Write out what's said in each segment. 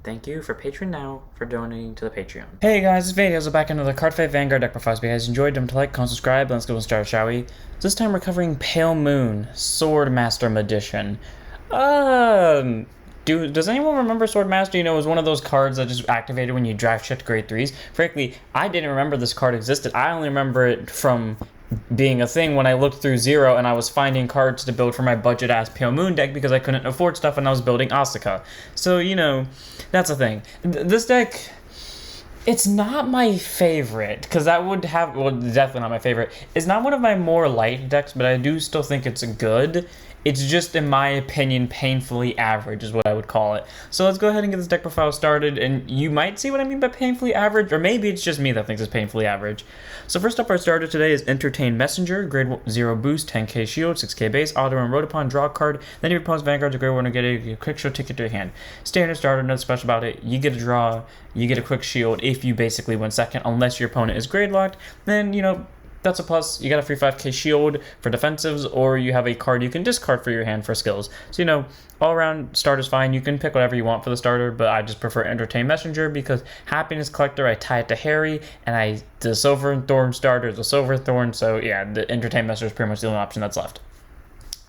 Thank you for Patreon now for donating to the Patreon. Hey guys, it's Vadio. Back into the Card Fight Vanguard deck profiles. If you guys enjoyed them, to like, comment, subscribe, let's go and start, shall we? This time we're covering Pale Moon, Swordmaster Magician. Does anyone remember Swordmaster? You know, it was one of those cards that just activated when you draft shit to grade 3s. Frankly, I didn't remember this card existed. I only remember it from being a thing when I looked through Zero and I was finding cards to build for my budget-ass Pale Moon deck because I couldn't afford stuff and I was building Asuka. So, you know, that's a thing. This deck, it's not my favorite, because that would have, well, definitely not my favorite. It's not one of my more light decks, but I do still think it's good. It's just, in my opinion, painfully average is what I would call it. So let's go ahead and get this deck profile started, and you might see what I mean by painfully average, or maybe it's just me that thinks it's painfully average. So first up, our starter today is Entertain Messenger, grade 0 boost, 10k shield, 6k base, auto and wrote upon, draw a card, then your opponent's Vanguard to grade 1 and get a quick show ticket to your hand. Standard starter, nothing special about it. You get a draw, you get a quick shield if you basically win second, unless your opponent is grade locked, then, you know, that's a plus. You got a free 5k shield for defensives, or you have a card you can discard for your hand for skills. So, you know, all around starter's fine. You can pick whatever you want for the starter, but I just prefer Entertain Messenger because Happiness Collector, I tie it to Harry, and the Silver Thorn starter is a Silver Thorn, so yeah, the Entertain Messenger is pretty much the only option that's left.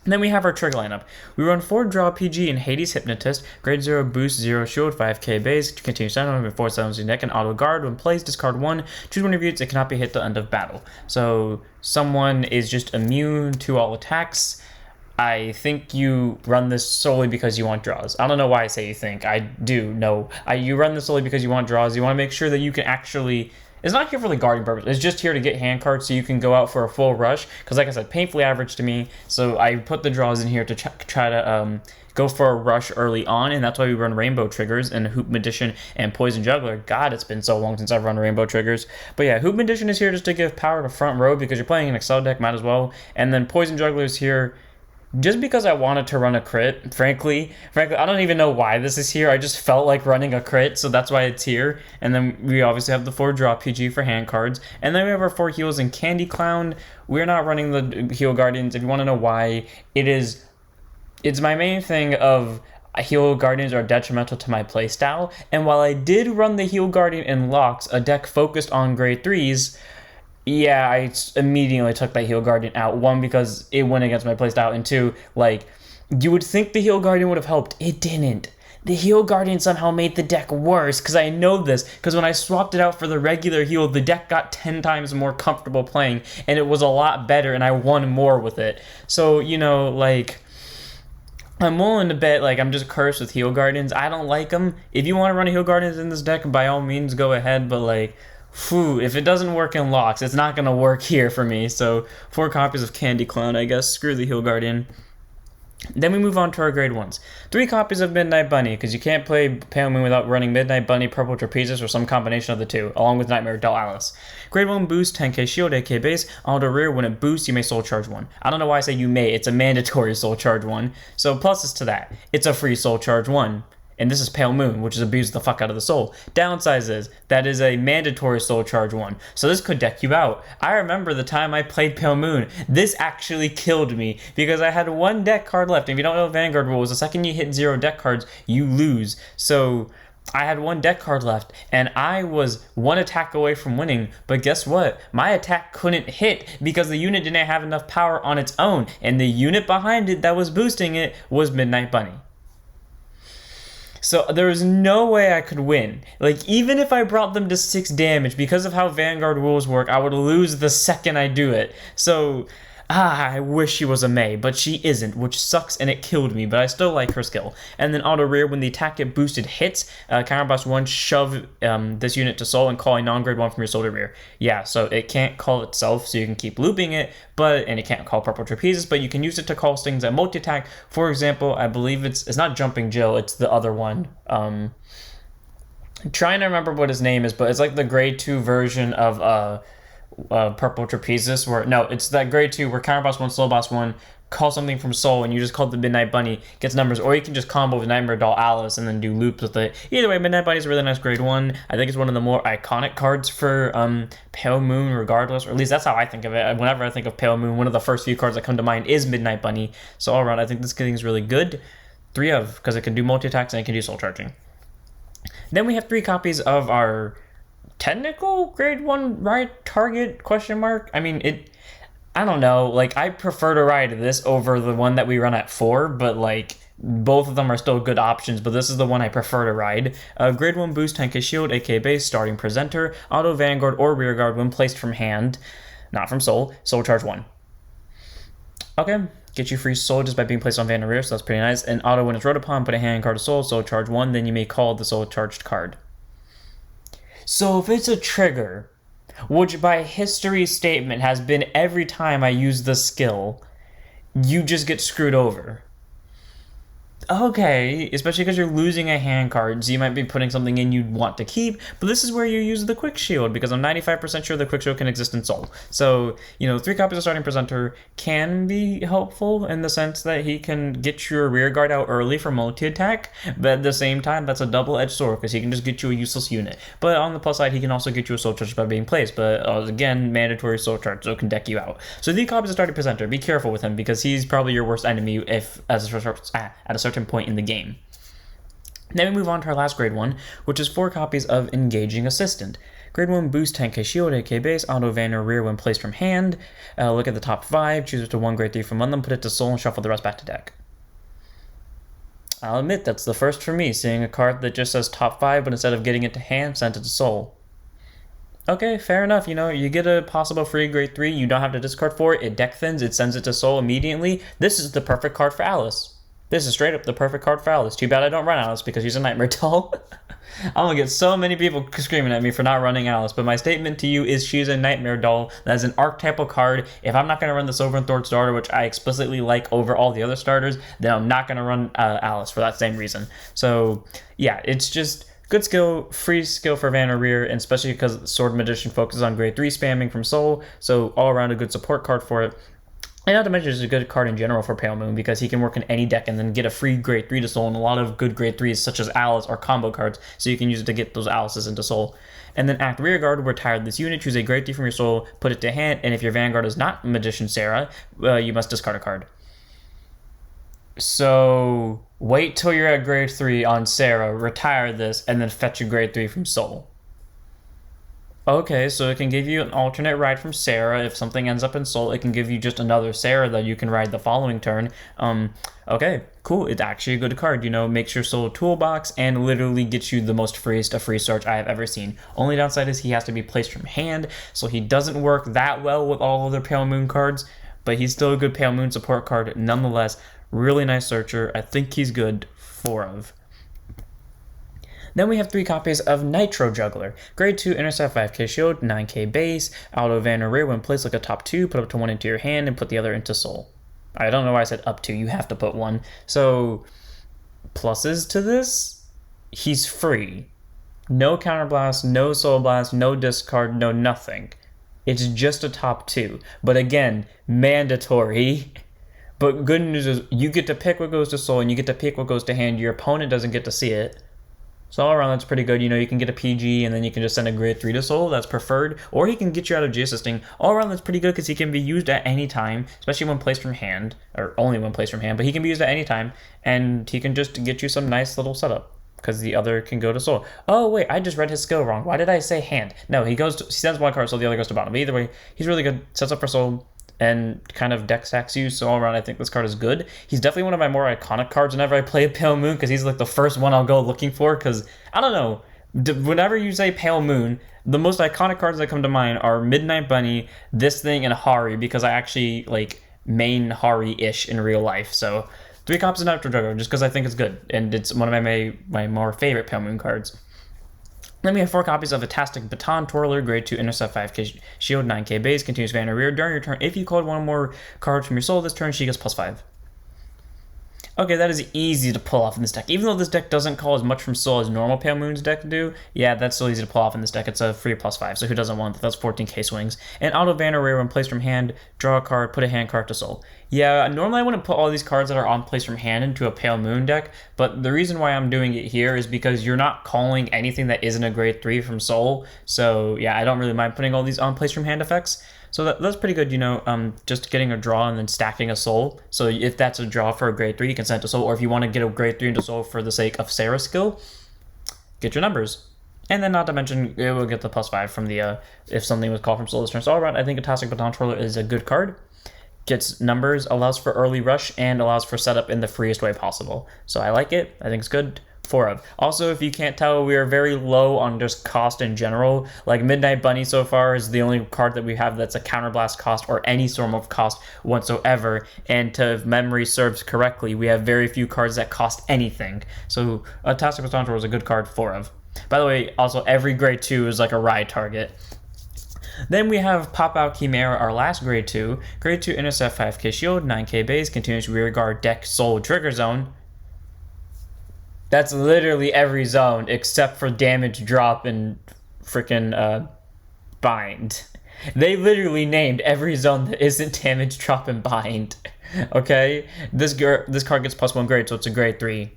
And then we have our trigger lineup. We run 4 Draw PG and Hades Hypnotist, grade 0 boost, 0 shield, 5k base, to continue standing with 4 summons in deck, and auto guard. When plays, discard 1, choose one of your units, it cannot be hit till end of battle. So someone is just immune to all attacks. I think you run this solely because you want draws. I don't know why I say you think. I do know. You run this solely because you want draws. You want to make sure that you can actually... It's not here for the guarding purpose. It's just here to get hand cards so you can go out for a full rush. Because like I said, painfully average to me. So I put the draws in here to try to go for a rush early on. And that's why we run Rainbow Triggers and Hoop Magician and Poison Juggler. God, it's been so long since I've run Rainbow Triggers. But yeah, Hoop Magician is here just to give power to front row because you're playing an Excel deck, might as well. And then Poison Juggler is here just because I wanted to run a crit, frankly, I don't even know why this is here. I just felt like running a crit, so that's why it's here. And then we obviously have the 4 Draw PG for hand cards. And then we have our 4 heals and Candy Clown. We're not running the Heal Guardians. If you want to know why, it's my main thing of Heal Guardians are detrimental to my playstyle. And while I did run the Heal Guardian in Locks, a deck focused on grade 3s, yeah, I immediately took that Heal Guardian out. 1, because it went against my playstyle, and 2, like, you would think the Heal Guardian would have helped. It didn't. The Heal Guardian somehow made the deck worse, because I know this, because when I swapped it out for the regular heal, the deck got 10 times more comfortable playing, and it was a lot better, and I won more with it. So, you know, like... I'm willing to bet, like, I'm just cursed with Heal Guardians. I don't like them. If you want to run a Heal Guardians in this deck, by all means, go ahead, but, like... Whew, if it doesn't work in Locks, it's not going to work here for me. So 4 copies of Candy Clown, I guess. Screw the Heal Guardian. Then we move on to our grade 1s. 3 copies of Midnight Bunny, because you can't play Pale Moon without running Midnight Bunny, Purple Trapezist, or some combination of the two, along with Nightmare Doll Alice. Grade 1 boost, 10k shield, 8k base. Auto rear, when it boosts, you may soul charge 1. I don't know why I say you may, it's a mandatory soul charge 1. So pluses to that, it's a free soul charge 1. And this is Pale Moon, which is abuse the fuck out of the soul. Downsize is, that is a mandatory soul charge 1. So this could deck you out. I remember the time I played Pale Moon. This actually killed me, because I had 1 deck card left. And if you don't know Vanguard rules, the second you hit 0 deck cards, you lose. So I had 1 deck card left, and I was 1 attack away from winning. But guess what? My attack couldn't hit, because the unit didn't have enough power on its own. And the unit behind it that was boosting it was Midnight Bunny. So there was no way I could win. Like, even if I brought them to 6 damage, because of how Vanguard rules work, I would lose the second I do it. So, I wish she was a Mei, but she isn't, which sucks and it killed me, but I still like her skill. And then auto rear, when the attack get boosted hits, counterblast 1, shove this unit to soul and call a non-grade 1 from your soul to rear. Yeah, so it can't call itself, so you can keep looping it, and it can't call Purple Trapezist, but you can use it to call things at multi-attack. For example, I believe it's not Jumping Jill, it's the other one. I'm trying to remember what his name is, but it's like the grade 2 version of Purple Trapezist, it's that grade 2 where counterboss 1, soul boss 1, call something from soul, and you just call the Midnight Bunny, gets numbers, or you can just combo with Nightmare Doll Alice and then do loops with it. Either way, Midnight Bunny is a really nice grade 1. I think it's one of the more iconic cards for Pale Moon, regardless, or at least that's how I think of it. Whenever I think of Pale Moon, one of the first few cards that come to mind is Midnight Bunny. So all around, I think this thing is really good. 3 of, because it can do multi-attacks and it can do soul charging. Then we have 3 copies of our technical grade 1 ride target question mark. I mean, I don't know, like, I prefer to ride this over the one that we run at 4, but like both of them are still good options, but this is the one I prefer to ride. Grade 1 boost 10k shield, AK base, starting presenter, auto vanguard or rear guard when placed from hand, not from soul charge 1. Okay, get you free soul just by being placed on van or rear, so that's pretty nice. And auto when it's rode upon, put a hand card to soul charge 1, then you may call the soul charged card. So if it's a trigger, which by history statement has been every time I use the skill, you just get screwed over. Okay, especially because you're losing a hand card, so you might be putting something in you'd want to keep, but this is where you use the quick shield, because I'm 95% sure the quick shield can exist in soul. So, 3 copies of starting presenter can be helpful in the sense that he can get your rear guard out early for multi-attack, but at the same time, that's a double-edged sword, because he can just get you a useless unit. But on the plus side, he can also get you a soul charge by being placed, but again, mandatory soul charge, so it can deck you out. So 3 copies of starting presenter, be careful with him, because he's probably your worst enemy if at a certain point in the game. Then we move on to our last grade 1, which is 4 copies of Engaging Assistant. Grade 1 boost 10k shield, AK base, auto van or rear when placed from hand. Look at the top 5, choose to 1 grade 3 from among them, put it to soul and shuffle the rest back to deck. I'll admit that's the first for me, seeing a card that just says top 5, but instead of getting it to hand, sent it to soul. Okay, fair enough. You get a possible free grade 3, you don't have to discard for it, it deck thins, it sends it to soul immediately. This is the perfect card for Alice. This is straight up the perfect card for Alice. Too bad I don't run Alice because she's a nightmare doll. I'm gonna get so many people screaming at me for not running Alice, but my statement to you is she's a nightmare doll. That is an archetypal card. If I'm not gonna run the Silverthorn starter, which I explicitly like over all the other starters, then I'm not gonna run Alice for that same reason. So yeah, it's just good skill, free skill for Van or Rear, and especially because Sword Magician focuses on grade 3 spamming from Soul, so all around a good support card for it. And not to mention, it's a good card in general for Pale Moon because he can work in any deck and then get a free grade 3 to Soul, and a lot of good grade 3s such as Alice are combo cards, so you can use it to get those Alices into Soul. And then act Rearguard, retire this unit, choose a grade 3 from your Soul, put it to hand, and if your Vanguard is not Magician Sarah, you must discard a card. So wait till you're at grade 3 on Sarah, retire this, and then fetch a grade 3 from Soul. Okay, so it can give you an alternate ride from Sarah. If something ends up in Soul, it can give you just another Sarah that you can ride the following turn. Okay, cool. It's actually a good card. Makes your Soul toolbox and literally gets you the most freest of free search I have ever seen. Only downside is he has to be placed from hand, so he doesn't work that well with all other Pale Moon cards, but he's still a good Pale Moon support card nonetheless. Really nice searcher. I think he's good 4 of. Then we have 3 copies of Nitro Juggler. Grade 2, intercept 5k shield, 9k base, auto van or rear when placed like a top 2, put up to 1 into your hand and put the other into Soul. I don't know why I said up to, you have to put 1. So, pluses to this, he's free. No counterblast, no Soul Blast, no discard, no nothing. It's just a top 2. But again, mandatory. But good news is you get to pick what goes to Soul and you get to pick what goes to hand. Your opponent doesn't get to see it. So all around, that's pretty good. You can get a PG, and then you can just send a grade 3 to Soul. That's preferred. Or he can get you out of G-assisting. All around, that's pretty good because he can be used at any time, especially when placed from hand, or only when placed from hand, but he can be used at any time, and he can just get you some nice little setup because the other can go to Soul. Oh, wait, I just read his skill wrong. Why did I say hand? No, he sends 1 card, so the other goes to bottom. But either way, he's really good. Sets up for Soul and kind of deck stacks you, so all around I think this card is good. He's definitely one of my more iconic cards whenever I play a Pale Moon because he's like the first one I'll go looking for because, I don't know, whenever you say Pale Moon, the most iconic cards that come to mind are Midnight Bunny, this thing, and Hari because I actually like main Hari-ish in real life. So 3 copies of Nitro Juggler just because I think it's good and it's one of my more favorite Pale Moon cards. Then we have 4 copies of Fantastic Baton Twirler, grade 2, intercept 5k shield, 9k base, continuous van or rear. During your turn, if you called 1 more card from your Soul this turn, she gets +5. Okay, that is easy to pull off in this deck. Even though this deck doesn't call as much from Soul as normal Pale Moon's deck do, yeah, that's still easy to pull off in this deck. It's a free +5, so who doesn't want that? That's 14k swings. And auto van or rear when placed from hand, draw a card, put a hand card to Soul. Yeah, normally I wouldn't put all these cards that are on place from hand into a Pale Moon deck, but the reason why I'm doing it here is because you're not calling anything that isn't a grade 3 from Soul, so yeah, I don't really mind putting all these on place from hand effects. So that's pretty good, just getting a draw and then stacking a Soul. So if that's a draw for a grade 3, you can send it to Soul, or if you want to get a grade 3 into Soul for the sake of Sarah's skill, get your numbers. And then not to mention, it will get the +5 from the, if something was called from soul this turn. So all around, I think Fantastic Baton Twirler is a good card. Gets numbers, allows for early rush, and allows for setup in the freest way possible. So I like it. I think it's good. 4 of. Also, if you can't tell, we are very low on just cost in general. Like Midnight Bunny so far is the only card that we have that's a counterblast cost or any form of cost whatsoever. And to if memory serves correctly, we have very few cards that cost anything. So Fantastic Baton Twirler is a good card. 4 of. By the way, also every grade 2 is like a ride target. Then we have Pop Out Chimera, our last grade 2. Grade 2 intercept 5k shield, 9k base, continuous rear guard, deck, soul, trigger zone. That's literally every zone except for damage drop and freaking bind. They literally named every zone that isn't damage drop and bind. Okay? This card gets +1 grade, so it's a grade 3.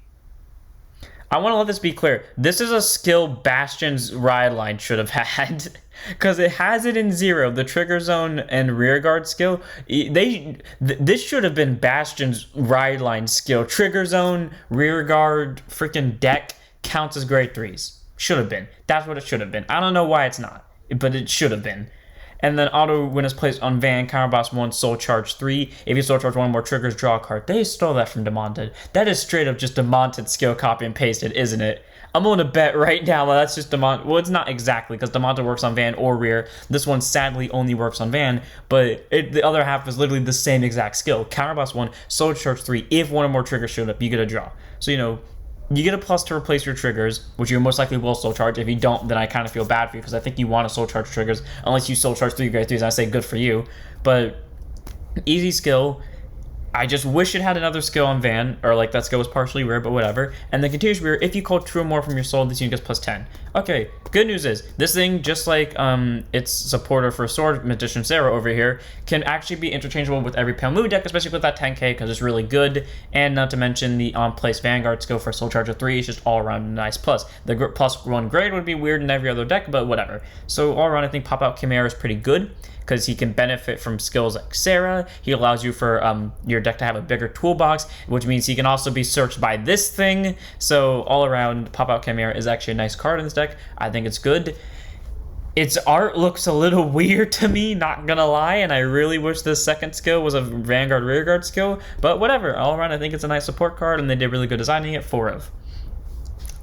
I want to let this be clear. This is a skill Bastion's ride line should have had. Because it has it in 0, the trigger zone and rear guard skill. This should have been Bastion's ride line skill. Trigger zone, rear guard, freaking deck counts as grade 3s. Should have been. That's what it should have been. I don't know why it's not, but it should have been. And then auto when it's placed on Van, counterblast 1, soul charge 3. If you soul charge 1 more triggers, draw a card. They stole that from Demonted. That is straight up just Demonted skill copy and pasted, isn't it? I'm going to bet right now that's just Demonted. Well, it's not exactly, because Demonted works on Van or rear. This one sadly only works on Van, but the other half is literally the same exact skill. Counterblast 1, soul charge 3. If one or more triggers showed up, you get a draw. So, you know, you get a plus to replace your triggers, which you most likely will soul charge. If you don't, then I kind of feel bad for you, because I think you want to soul charge triggers, unless you soul charge 3 grade 3s. I say good for you. But easy skill. I just wish it had another skill on Van, or like that skill was partially rear, but whatever. And then continuous rear, if you call 2 or more from your soul, this unit gets +10. Okay, good news is, this thing, just like its supporter for Sword Magician Sarah over here, can actually be interchangeable with every Pale Moon deck, especially with that 10k, because it's really good. And not to mention the on-place Vanguard skill for Soul Charger 3 is just all around a nice plus. The +1 grade would be weird in every other deck, but whatever. So all around, I think Pop Out Chimera is pretty good, because he can benefit from skills like Sarah. He allows you for your deck to have a bigger toolbox, which means he can also be searched by this thing. So all around, Pop Out Chimera is actually a nice card in this deck. I think it's good. Its art looks a little weird to me, not gonna lie, and I really wish this second skill was a Vanguard Rearguard skill, but whatever. All around, I think it's a nice support card, and they did really good designing it. 4 of.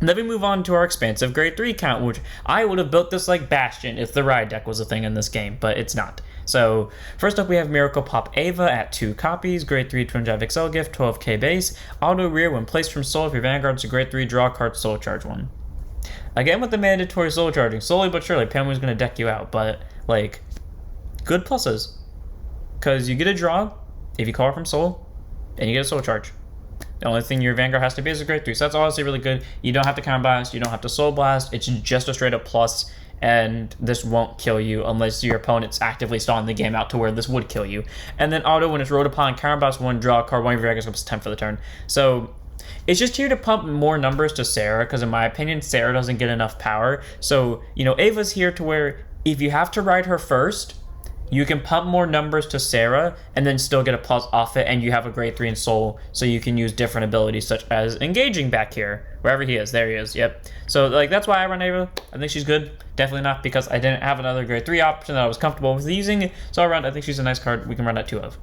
And then we move on to our expansive grade 3 count, which I would have built this like Bastion if the ride deck was a thing in this game, but it's not. So first up we have Miracle Pop Ava at 2 copies, grade 3 Twin Drive XL gift, 12k base, auto rear when placed from soul. If your Vanguard's a grade 3, draw a card, soul charge 1. Again with the mandatory soul charging, slowly but surely Pamela's going to deck you out, but like, good pluses. Because you get a draw if you call her from soul, and you get a soul charge. The only thing your Vanguard has to be is a grade 3, so that's honestly really good. You don't have to counter blast, you don't have to soul blast, it's just a straight up plus, and this won't kill you unless your opponent's actively stalling the game out to where this would kill you. And then auto, when it's rolled upon, counter blast 1, draw a card, 1 of your Vanguard goes 10 for the turn. So it's just here to pump more numbers to Sarah, because in my opinion, Sarah doesn't get enough power. So, you know, Ava's here to where if you have to ride her first, you can pump more numbers to Sarah and then still get a plus off it, and you have a grade 3 in soul, so you can use different abilities such as engaging back here. Wherever he is, there he is, yep. So like that's why I run Ava. I think she's good. Definitely not because I didn't have another grade 3 option that I was comfortable with using. So I run, I think she's a nice card we can run at 2 of.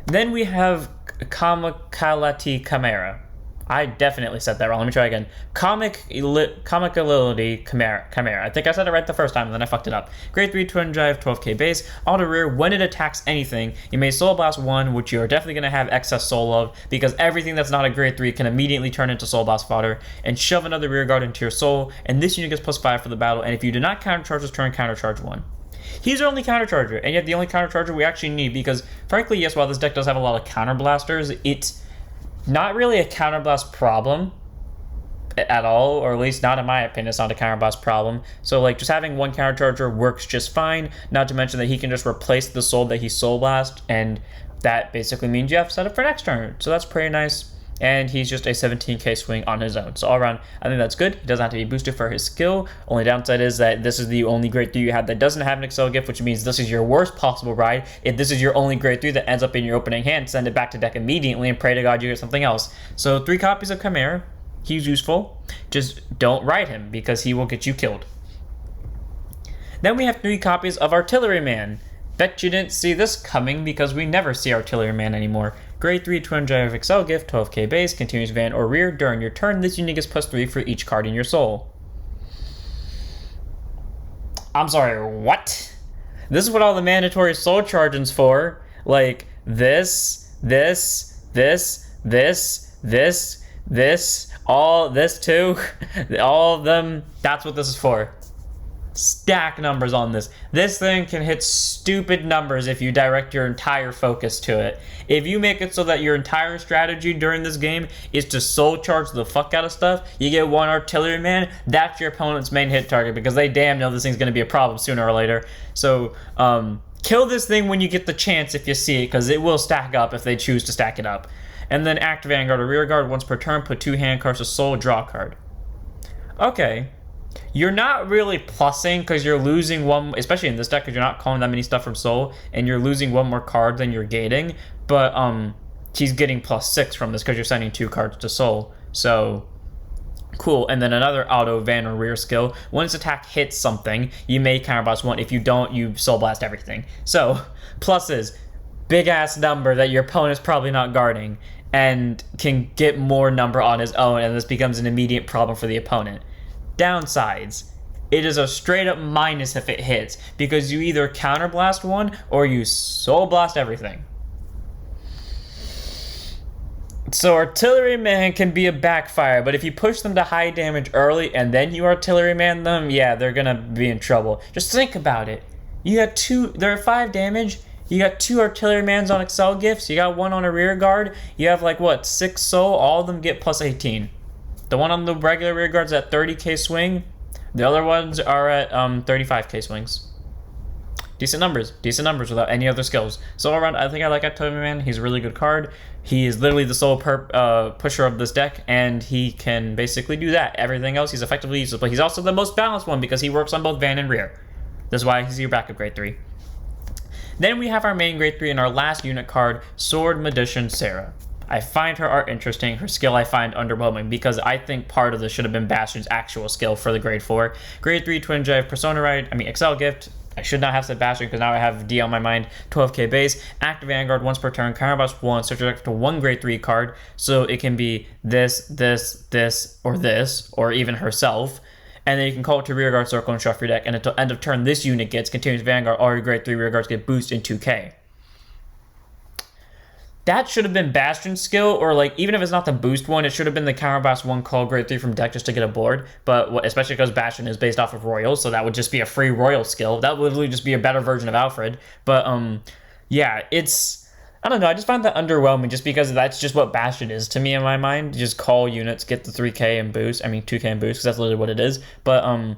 Then we have Comicality Chimera. I definitely said that wrong. Let me try again. Comicality Chimera. I think I said it right the first time, and then I fucked it up. Grade 3 Twin Drive, 12k base. Auto rear, when it attacks anything, you may Soul Blast 1, which you're definitely going to have excess soul of, because everything that's not a grade 3 can immediately turn into Soul Blast fodder, and shove another rear guard into your soul, and this unit gets +5 for the battle, and if you do not countercharge this turn, countercharge 1. He's our only countercharger, and yet the only countercharger we actually need, because frankly, yes, while this deck does have a lot of counterblasters, it's not really a counterblast problem at all, or at least not in my opinion. It's not a counterblast problem. So like just having one countercharger works just fine, not to mention that he can just replace the soul that he soul blast, and that basically means you have to set up for next turn. So that's pretty nice. And he's just a 17k swing on his own. So all around, I think that's good. He doesn't have to be boosted for his skill. Only downside is that this is the only grade 3 you have that doesn't have an Excel gift, which means this is your worst possible ride. If this is your only grade 3 that ends up in your opening hand, send it back to deck immediately and pray to God you get something else. So 3 copies of Chimera. He's useful. Just don't ride him because he will get you killed. Then we have 3 copies of Artilleryman. Bet you didn't see this coming because we never see Artilleryman anymore. Grade 3 Twin Drive Excel Gift, 12k base, continues van or rear. During your turn, this unit gets +3 for each card in your soul. I'm sorry, what? This is what all the mandatory soul charging's for. Like, this, all this too. All of them, that's what this is for. Stack numbers on this. This thing can hit stupid numbers if you direct your entire focus to it. If you make it so that your entire strategy during this game is to soul charge the fuck out of stuff, you get 1 Artilleryman, that's your opponent's main hit target because they damn know this thing's going to be a problem sooner or later. So, kill this thing when you get the chance if you see it, because it will stack up if they choose to stack it up. And then act Vanguard or Rear Guard once per turn, put 2 hand cards to soul, draw a card. Okay. You're not really plussing because you're losing 1, especially in this deck because you're not calling that many stuff from soul, and you're losing 1 more card than you're gating, but he's getting +6 from this because you're sending 2 cards to soul. So, cool. And then another auto van or rear skill. When its attack hits something, you may counterblast 1. If you don't, you soul blast everything. So, pluses, big ass number that your opponent's probably not guarding, and can get more number on his own, and this becomes an immediate problem for the opponent. Downsides, it is a straight up minus if it hits, because you either counterblast 1 or you soul blast everything. So Artilleryman can be a backfire, but if you push them to high damage early and then you Artilleryman them, yeah, they're gonna be in trouble. Just think about it. You got 2, they're 5 damage. You got 2 Artillerymans on Excel gifts. You got 1 on a rear guard. You have like what, 6 soul? All of them get +18. The one on the regular rear guard's at 30k swing. The other ones are at 35k swings. Decent numbers without any other skills. So all around, I think I like Hypnotist. He's a really good card. He is literally the sole pusher of this deck, and he can basically do that. Everything else, he's effectively useless, but he's also the most balanced one because he works on both van and rear. That's why he's your backup grade 3. Then we have our main grade 3 and our last unit card, Sword Magician Sarah. I find her art interesting. Her skill I find underwhelming because I think part of this should have been Bastion's actual skill for the grade 4. Grade 3 Twin Drive Persona Ride, Excel Gift. I should not have said Bastion because now I have D on my mind. 12k base. Active Vanguard once per turn. Counterblast 1. Search direct to 1 grade 3 card. So it can be this, or even herself. And then you can call it to rear guard circle and shuffle your deck. And until end of turn, this unit gets continuous Vanguard. All your grade 3 rear guards get boost in 2k. That should have been Bastion's skill, or like even if it's not the boost one, it should have been the counterblast 1 call grade 3 from deck just to get a board. But especially because Bastion is based off of Royal, so that would just be a free Royal skill. That would literally just be a better version of Alfred. But yeah, I don't know. I just find that underwhelming just because that's just what Bastion is to me in my mind. Just call units, get the 3k and boost. 2k and boost because that's literally what it is. But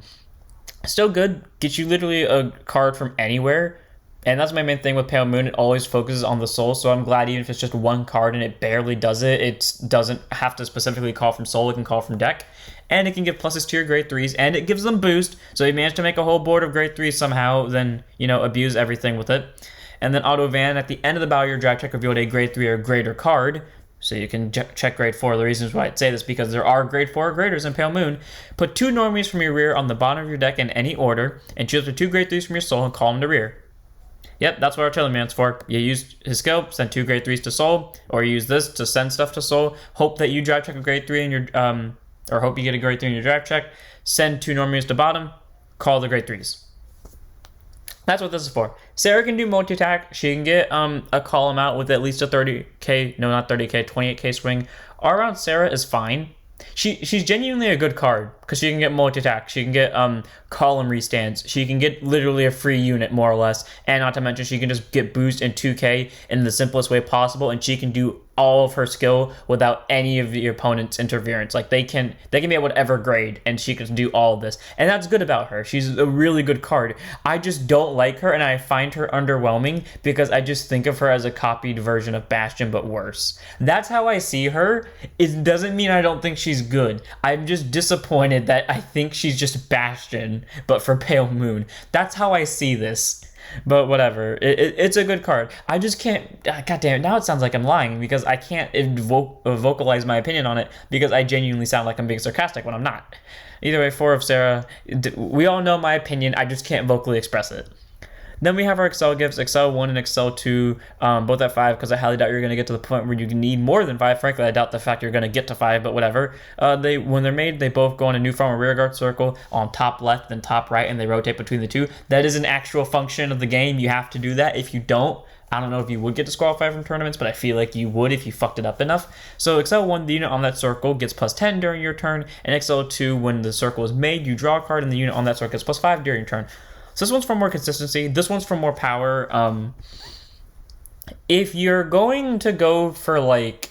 still good. Get you literally a card from anywhere. And that's my main thing with Pale Moon. It always focuses on the soul, so I'm glad even if it's just 1 card and it barely does it, it doesn't have to specifically call from soul, it can call from deck. And it can give pluses to your grade 3s, and it gives them boost, so you manage to make a whole board of grade 3s somehow, then, abuse everything with it. And then Auto Van, at the end of the battle, your draft check revealed a grade 3 or greater card, so you can check grade 4. The reasons why I'd say this, because there are grade 4 or graders in Pale Moon. Put 2 normies from your rear on the bottom of your deck in any order, and choose the 2 grade 3s from your soul and call them to rear. Yep, that's what Artilleryman's for. You use his skill, send 2 grade 3s to soul, or you use this to send stuff to soul. Hope that you drive check a grade 3 in your, or hope you get a grade 3 in your drive check. Send 2 normies to bottom, call the grade 3s. That's what this is for. Sarah can do multi-attack. She can get a column out with at least a 30k, no, not 30k, 28k swing. All around Sarah is fine. She's genuinely a good card because she can get multi-attack, she can get column restands, she can get literally a free unit more or less, and not to mention she can just get boost in 2k in the simplest way possible, and she can do all of her skill without any of the opponent's interference. Like they can be at whatever grade and she can do all of this, and that's good about her. She's a really good card. I just don't like her, and I find her underwhelming because I just think of her as a copied version of Bastion but worse. That's how I see her. It doesn't mean I don't think she's good. I'm just disappointed that I think she's just Bastion but for Pale Moon. That's how I see this. But whatever. It's a good card. I just can't. God damn it. Now it sounds like I'm lying because I can't vocalize my opinion on it because I genuinely sound like I'm being sarcastic when I'm not. Either way, 4 of Sarah. We all know my opinion. I just can't vocally express it. Then we have our Excel gifts, Excel 1 and Excel 2, both at 5, because I highly doubt you're going to get to the point where you need more than 5. Frankly, I doubt the fact you're going to get to 5, but whatever. When they're made, they both go in a new form of rearguard circle on top left and top right, and they rotate between the two. That is an actual function of the game. You have to do that. If you don't, I don't know if you would get disqualified from tournaments, but I feel like you would if you fucked it up enough. So Excel 1, the unit on that circle gets plus 10 during your turn, and Excel 2, when the circle is made, you draw a card, and the unit on that circle gets plus 5 during your turn. So this one's for more consistency. This one's for more power. If you're going to go for like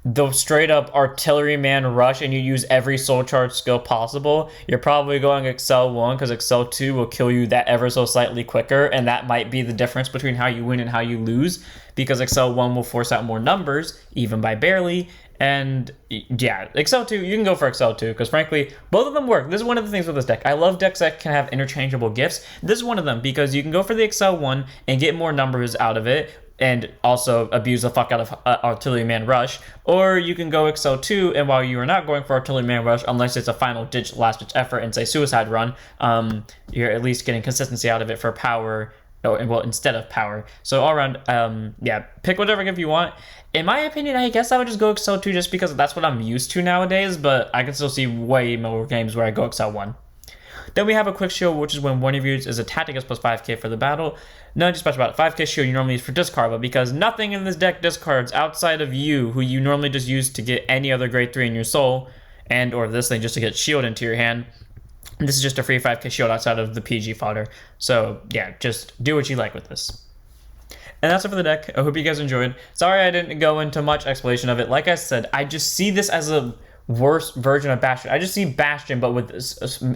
the straight up Artilleryman rush and you use every soul charge skill possible, you're probably going Excel 1 because Excel 2 will kill you that ever so slightly quicker, and that might be the difference between how you win and how you lose, because Excel 1 will force out more numbers, even by barely. And yeah, Excel 2, you can go for Excel 2 because frankly, both of them work. This is one of the things with this deck. I love decks that can have interchangeable gifts. This is one of them because you can go for the Excel 1 and get more numbers out of it and also abuse the fuck out of Artilleryman Rush, or you can go Excel 2 and while you are not going for Artilleryman Rush, unless it's a final ditch, last ditch effort and say Suicide Run, you're at least getting consistency out of it for power. Well, instead of power. So all around, yeah, pick whatever gift you want. In my opinion, I guess I would just go Excel 2 just because that's what I'm used to nowadays, but I can still see way more games where I go Excel 1. Then we have a quick shield, which is when one of you is attacked, it gets plus 5k for the battle. Nothing special about it. 5k shield you normally use for discard, but because nothing in this deck discards outside of you, who you normally just use to get any other grade 3 in your soul, and or this thing just to get shield into your hand, this is just a free 5k shield outside of the PG fodder. So yeah, just do what you like with this. And that's it for the deck. I hope you guys enjoyed. Sorry I didn't go into much explanation of it. Like I said, I just see this as a worse version of Bastion. I just see Bastion, but with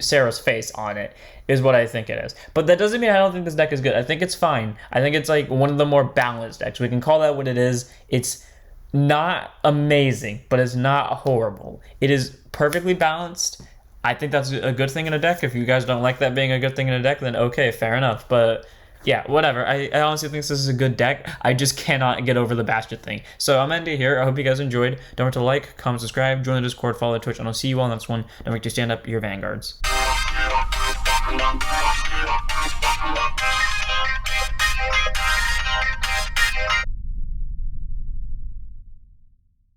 Sarah's face on it, is what I think it is. But that doesn't mean I don't think this deck is good. I think it's fine. I think it's like one of the more balanced decks. We can call that what it is. It's not amazing, but it's not horrible. It is perfectly balanced. I think that's a good thing in a deck. If you guys don't like that being a good thing in a deck, then okay, fair enough. But yeah, whatever. I honestly think this is a good deck. I just cannot get over the Bastion thing. So I'm ending here. I hope you guys enjoyed. Don't forget to like, comment, subscribe, join the Discord, follow the Twitch, and I'll see you all on the next one. Don't forget to stand up your vanguards.